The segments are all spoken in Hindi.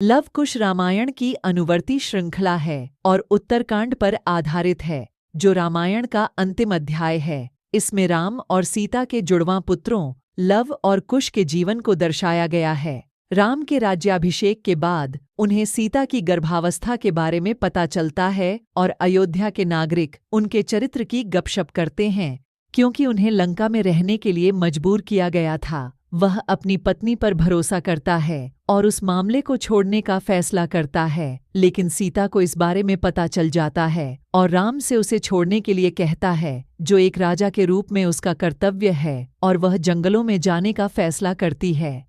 लव कुश रामायण की अनुवर्ती श्रृंखला है और उत्तरकांड पर आधारित है, जो रामायण का अंतिम अध्याय है। इसमें राम और सीता के जुड़वां पुत्रों लव और कुश के जीवन को दर्शाया गया है। राम के राज्याभिषेक के बाद उन्हें सीता की गर्भावस्था के बारे में पता चलता है और अयोध्या के नागरिक उनके चरित्र की गपशप करते हैं, क्योंकि उन्हें लंका में रहने के लिए मजबूर किया गया था। वह अपनी पत्नी पर भरोसा करता है और उस मामले को छोड़ने का फैसला करता है, लेकिन सीता को इस बारे में पता चल जाता है और राम से उसे छोड़ने के लिए कहता है, जो एक राजा के रूप में उसका कर्तव्य है, और वह जंगलों में जाने का फैसला करती है।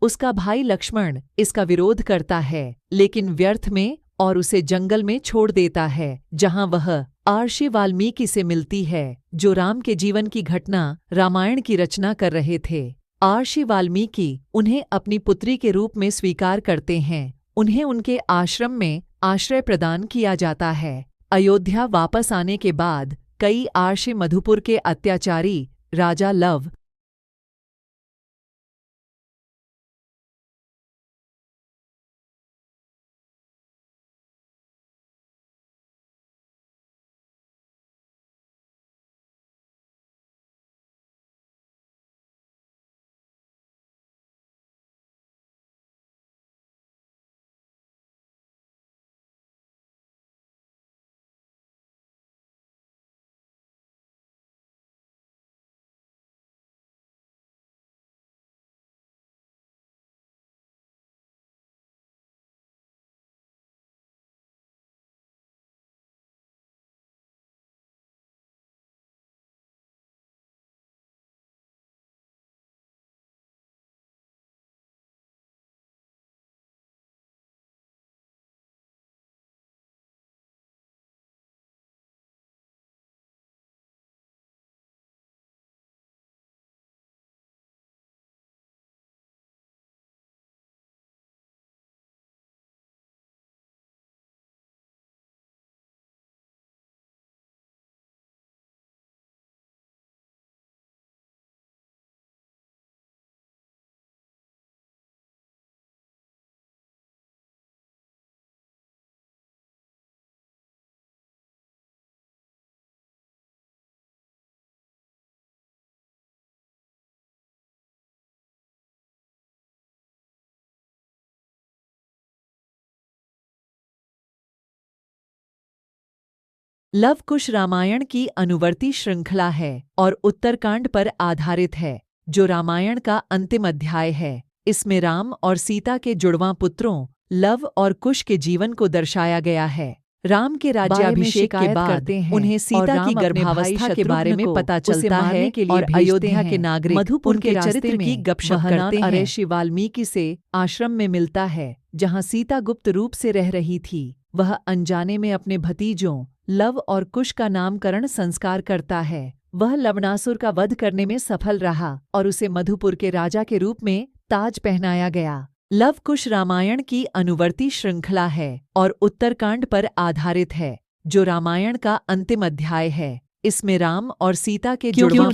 उसका भाई लक्ष्मण इसका विरोध करता है, लेकिन व्यर्थ में, और उसे जंगल में छोड़ देता है, जहां वह महर्षि वाल्मीकि से मिलती है, जो राम के जीवन की घटना रामायण की रचना कर रहे थे। महर्षि वाल्मीकि उन्हें अपनी पुत्री के रूप में स्वीकार करते हैं। उन्हें उनके आश्रम में आश्रय प्रदान किया जाता है। अयोध्या वापस आने के बाद कई महर्षि मधुपुर के अत्याचारी राजा लव लव कुश रामायण की अनुवर्ती श्रृंखला है और उत्तरकांड पर आधारित है, जो रामायण का अंतिम अध्याय है। इसमें राम और सीता के जुड़वां पुत्रों लव और कुश के जीवन को दर्शाया गया है। राम के राज्याभिषेक के बाद उन्हें सीता की गर्भावस्था के बारे में पता चलता है और अयोध्या के नागरिक मधुपुर के चरित्र की गपशप करते हैं। महर्षि वाल्मीकि से आश्रम में मिलता है, जहां सीता गुप्त रूप से रह रही थी। वह अनजाने में अपने भतीजों लव और कुश का नामकरण संस्कार करता है। वह लवणासुर का वध करने में सफल रहा और उसे मधुपुर के राजा के रूप में ताज पहनाया गया। लव कुश रामायण की अनुवर्ती श्रृंखला है और उत्तरकांड पर आधारित है, जो रामायण का अंतिम अध्याय है। इसमें राम और सीता के जुड़वां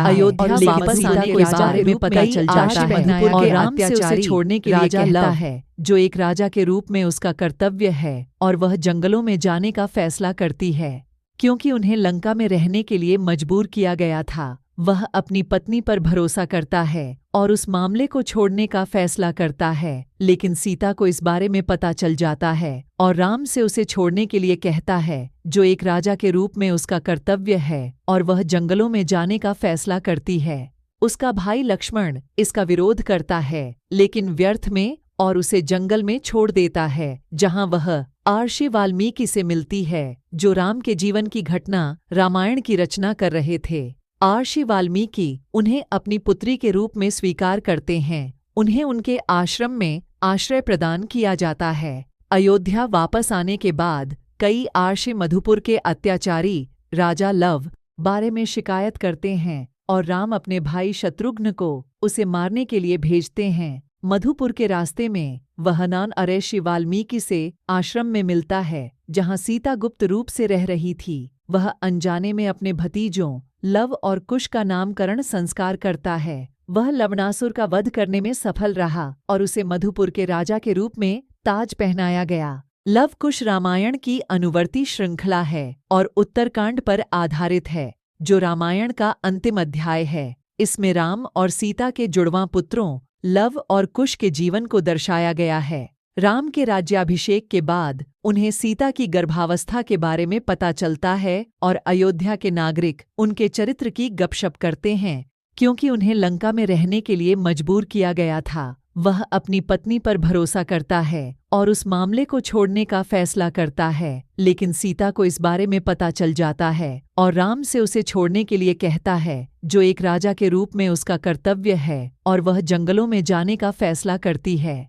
अयोध्या वापस आने के बारे में पता चल जाता है और राम से उसे छोड़ने के लिए कहता है, जो एक राजा के रूप में उसका कर्तव्य है, और वह जंगलों में जाने का फैसला करती है, क्योंकि उन्हें लंका में रहने के लिए मजबूर किया गया था। वह अपनी पत्नी पर भरोसा करता है और उस मामले को छोड़ने का फैसला करता है, लेकिन सीता को इस बारे में पता चल जाता है और राम से उसे छोड़ने के लिए कहता है, जो एक राजा के रूप में उसका कर्तव्य है, और वह जंगलों में जाने का फैसला करती है। उसका भाई लक्ष्मण इसका विरोध करता है, लेकिन व्यर्थ में, और उसे जंगल में छोड़ देता है, जहां वह महर्षि वाल्मीकि से मिलती है, जो राम के जीवन की घटना रामायण की रचना कर रहे थे। महर्षि वाल्मीकि उन्हें अपनी पुत्री के रूप में स्वीकार करते हैं। उन्हें उनके आश्रम में आश्रय प्रदान किया जाता है। अयोध्या वापस आने के बाद कई महर्षि मधुपुर के अत्याचारी राजा लव बारे में शिकायत करते हैं और राम अपने भाई शत्रुघ्न को उसे मारने के लिए भेजते हैं। मधुपुर के रास्ते में वह महर्षि वाल्मीकि से आश्रम में मिलता है, जहां सीता गुप्त रूप से रह रही थी। वह अनजाने में अपने भतीजों लव और कुश का नामकरण संस्कार करता है। वह लवणासुर का वध करने में सफल रहा और उसे मधुपुर के राजा के रूप में ताज पहनाया गया। लव कुश रामायण की अनुवर्ती श्रृंखला है और उत्तरकांड पर आधारित है, जो रामायण का अंतिम अध्याय है। इसमें राम और सीता के जुड़वां पुत्रों लव और कुश के जीवन को दर्शाया गया है। राम के राज्याभिषेक के बाद उन्हें सीता की गर्भावस्था के बारे में पता चलता है और अयोध्या के नागरिक उनके चरित्र की गपशप करते हैं, क्योंकि उन्हें लंका में रहने के लिए मजबूर किया गया था। वह अपनी पत्नी पर भरोसा करता है और उस मामले को छोड़ने का फैसला करता है, लेकिन सीता को इस बारे में पता चल जाता है और राम से उसे छोड़ने के लिए कहता है, जो एक राजा के रूप में उसका कर्तव्य है, और वह जंगलों में जाने का फैसला करती है।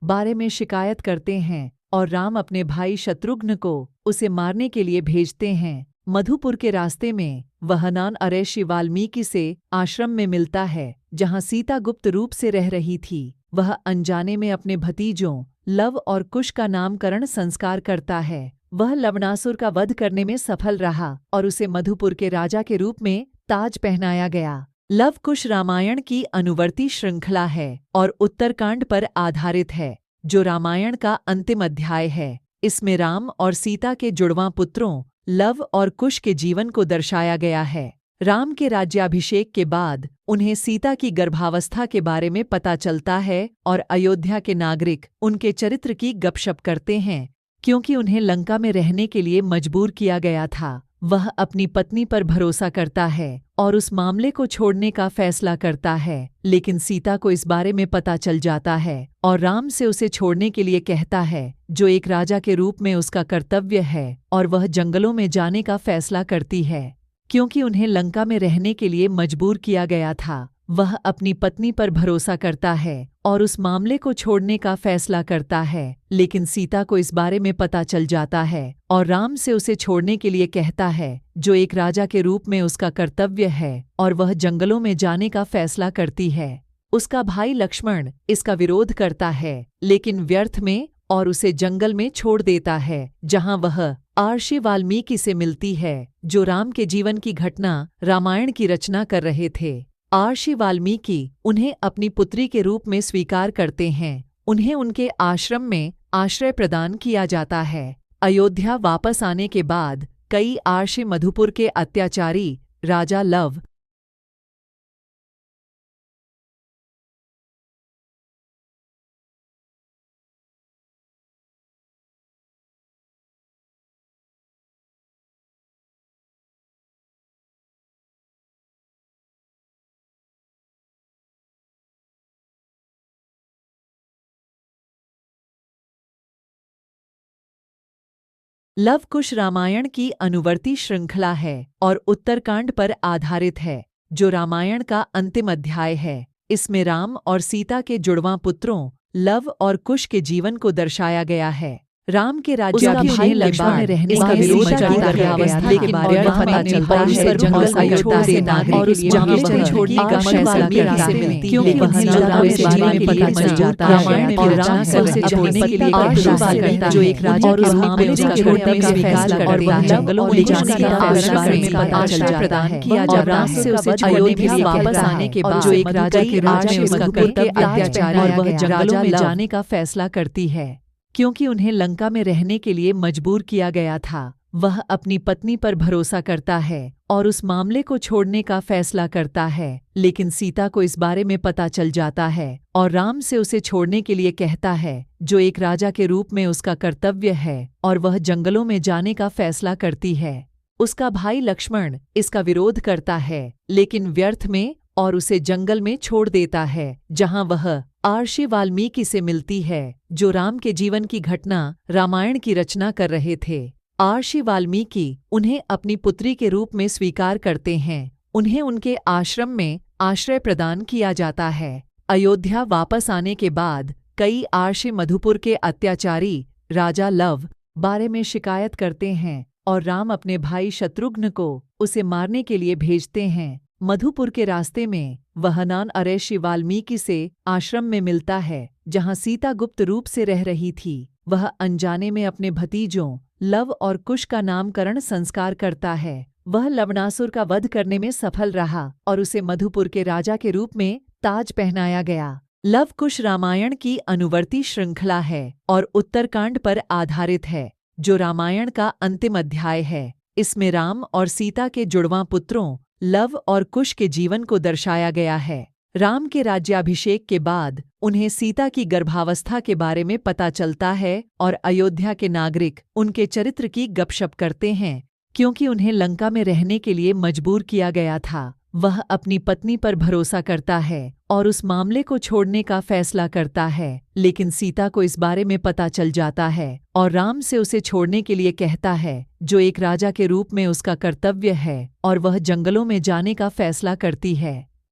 बारे में शिकायत करते हैं और राम अपने भाई शत्रुघ्न को उसे मारने के लिए भेजते हैं। मधुपुर के रास्ते में वह महर्षि वाल्मीकि से आश्रम में मिलता है, जहां सीता गुप्त रूप से रह रही थी। वह अनजाने में अपने भतीजों लव और कुश का नामकरण संस्कार करता है। वह लवणासुर का वध करने में सफल रहा और उसे मधुपुर के राजा के रूप में ताज पहनाया गया। लव कुश रामायण की अनुवर्ती श्रृंखला है और उत्तरकांड पर आधारित है, जो रामायण का अंतिम अध्याय है। इसमें राम और सीता के जुड़वां पुत्रों लव और कुश के जीवन को दर्शाया गया है। राम के राज्याभिषेक के बाद उन्हें सीता की गर्भावस्था के बारे में पता चलता है और अयोध्या के नागरिक उनके चरित्र की गपशप करते हैं, क्योंकि उन्हें लंका में रहने के लिए मजबूर किया गया था। वह अपनी पत्नी पर भरोसा करता है और उस मामले को छोड़ने का फैसला करता है, लेकिन सीता को इस बारे में पता चल जाता है और राम से उसे छोड़ने के लिए कहता है, जो एक राजा के रूप में उसका कर्तव्य है, और वह जंगलों में जाने का फैसला करती है, क्योंकि उन्हें लंका में रहने के लिए मजबूर किया गया था। वह अपनी पत्नी पर भरोसा करता है और उस मामले को छोड़ने का फैसला करता है, लेकिन सीता को इस बारे में पता चल जाता है और राम से उसे छोड़ने के लिए कहता है, जो एक राजा के रूप में उसका कर्तव्य है, और वह जंगलों में जाने का फैसला करती है। उसका भाई लक्ष्मण इसका विरोध करता है, लेकिन व्यर्थ में, और उसे जंगल में छोड़ देता है, जहां वह महर्षि वाल्मीकि से मिलती है, जो राम के जीवन की घटना रामायण की रचना कर रहे थे। महर्षि वाल्मीकि उन्हें अपनी पुत्री के रूप में स्वीकार करते हैं। उन्हें उनके आश्रम में आश्रय प्रदान किया जाता है। अयोध्या वापस आने के बाद कई महर्षि मधुपुर के अत्याचारी राजा लव लव कुश रामायण की अनुवर्ती श्रृंखला है और उत्तरकांड पर आधारित है, जो रामायण का अंतिम अध्याय है। इसमें राम और सीता के जुड़वां पुत्रों लव और कुश के जीवन को दर्शाया गया है। राम के राज्याभिषेक लंका में रहने का विरोध करता है, लेकिन पता चलता है जंगल अयोध्या से नागरिक और उस जंगल को छोड़ने का फैसला करता है, क्योंकि उन्हें राम के बारे में पता चल जाता है और राम सबसे छोड़ने के लिए आशीर्वाद करता है, जो एक राजा के रूप में उसका छोड़ने का फैसला करता है। जंगलों में जाने का फैसला में पता चल जाता है किया जब राम से उसे अयोध्या वापस आने के बाद, जो एक राजा के राज में उसका कर्तव्य अत्याचार और वह जंगलों में जाने का फैसला करती है, क्योंकि उन्हें लंका में रहने के लिए मजबूर किया गया था। वह अपनी पत्नी पर भरोसा करता है और उस मामले को छोड़ने का फैसला करता है, लेकिन सीता को इस बारे में पता चल जाता है और राम से उसे छोड़ने के लिए कहता है, जो एक राजा के रूप में उसका कर्तव्य है, और वह जंगलों में जाने का फैसला करती है। उसका भाई लक्ष्मण इसका विरोध करता है, लेकिन व्यर्थ में, और उसे जंगल में छोड़ देता है, जहां वह महर्षि वाल्मीकि से मिलती है, जो राम के जीवन की घटना रामायण की रचना कर रहे थे। महर्षि वाल्मीकि उन्हें अपनी पुत्री के रूप में स्वीकार करते हैं। उन्हें उनके आश्रम में आश्रय प्रदान किया जाता है। अयोध्या वापस आने के बाद कई महर्षि मधुपुर के अत्याचारी राजा लव बारे में शिकायत करते हैं और राम अपने भाई शत्रुघ्न को उसे मारने के लिए भेजते हैं। मधुपुर के रास्ते में वह महर्षि वाल्मीकि से आश्रम में मिलता है, जहां सीता गुप्त रूप से रह रही थी। वह अनजाने में अपने भतीजों लव और कुश का नामकरण संस्कार करता है। वह लवणासुर का वध करने में सफल रहा और उसे मधुपुर के राजा के रूप में ताज पहनाया गया। लव कुश रामायण की अनुवर्ती श्रृंखला है और उत्तरकांड पर आधारित है, जो रामायण का अंतिम अध्याय है। इसमें राम और सीता के जुड़वां पुत्रों लव और कुश के जीवन को दर्शाया गया है। राम के राज्याभिषेक के बाद उन्हें सीता की गर्भावस्था के बारे में पता चलता है और अयोध्या के नागरिक उनके चरित्र की गपशप करते हैं, क्योंकि उन्हें लंका में रहने के लिए मजबूर किया गया था। वह अपनी पत्नी पर भरोसा करता है और उस मामले को छोड़ने का फैसला करता है, लेकिन सीता को इस बारे में पता चल जाता है और राम से उसे छोड़ने के लिए कहता है, जो एक राजा के रूप में उसका कर्तव्य है, और वह जंगलों में जाने का फैसला करती है।